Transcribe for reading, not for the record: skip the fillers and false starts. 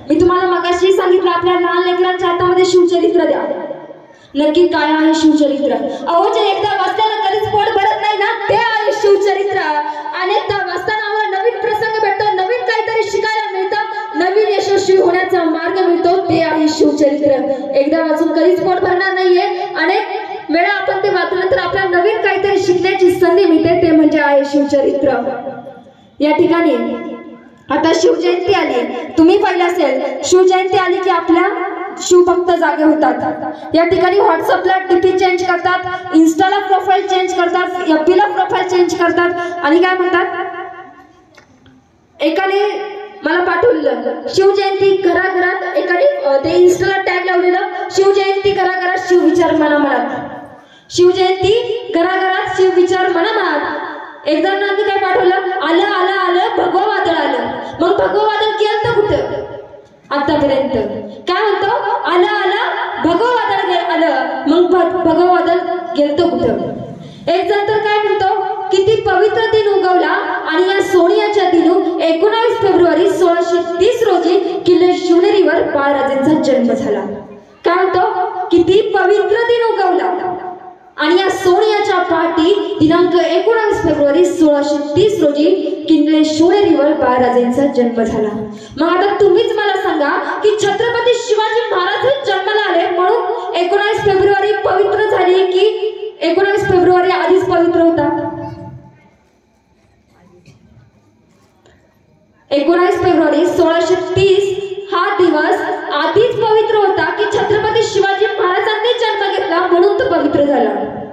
मी तुम्हाला मगाशी सांगितलं आपल्या लहान लेकरांच्या हातामध्ये शिवचरित्र द्या. नक्की काय आहे शिवचरित्र? अहो जे एकदा वाचल्यानं कधीच पोट भरत नाही ना, ते आहे शिवचरित्र. अनेकदा वाचताना आम्हाला नवीन प्रसंग भेटतो, नवीन काहीतरी शिकायला मिळतं, नवीन यशस्वी होण्याचा मार्ग मिळतो. ते आहे शिवचरित्र. एकदा वाचून कधीच पोट भरणार नाहीये. अनेक वेळा आपण ते वाचल्यानंतर आपल्याला नवीन काहीतरी शिकण्याची संधी मिळते, ते म्हणजे आहे शिवचरित्र. या ठिकाणी आता शिवजयंती आली. तुम्ही पाहिलं असेल शिवजयंती आली की आपल्या शिवभक्त जागे होतात. या ठिकाणी व्हॉट्सअपला डीपी चेंज करतात, इन्स्टाला प्रोफाईल चेंज करतात, एफबीला प्रोफाईल चेंज करतात आणि काय म्हणतात, एकाने मला पाठवलं शिवजयंती घराघरात, एकाने ते इन्स्टाला टॅग लावलेलं शिवजयंती घराघरात शिव विचार मना मनात, शिवजयंती घराघरात शिव विचार मना मनात. एकदा जणांनी काय पाठवलं, आलं आलं आलं भगवा वादळ आलं. मग भगवा वादळ गेलं कुठं आतापर्यंत? काय म्हणतो, आलं आलं भगवा वादळ आलं. मग भगवा वादळ गेलं कुठं? एक जण तर काय म्हणतो, किती पवित्र दिन उगवला आणि या सोनियाच्या दिनू 19 फेब्रुवारी 1630 रोजी किल्ले शिवनेरीवर बाळराजेंचा जन्म झाला. काय म्हणतो, किती पवित्र दिन उगवला आणि या सोनियाच्या पहाटी दिनांक 19 फेब्रुवारी 1630 रोजी किल्ले शिवनेरीवर बाळराजेंचा जन्म झाला. मग आता तुम्हीच मला सांगा की छत्रपती शिवाजी महाराज जन्माला आले म्हणून 19 फेब्रुवारी पवित्र झाली की 19 फेब्रुवारी आधीच पवित्र होता? 19 फेब्रुवारी 1630 हा दिवस आधीच पवित्र होता की छत्रपती शिवाजी महाराजांनी जन्म घेतला म्हणून तो पवित्र झाला?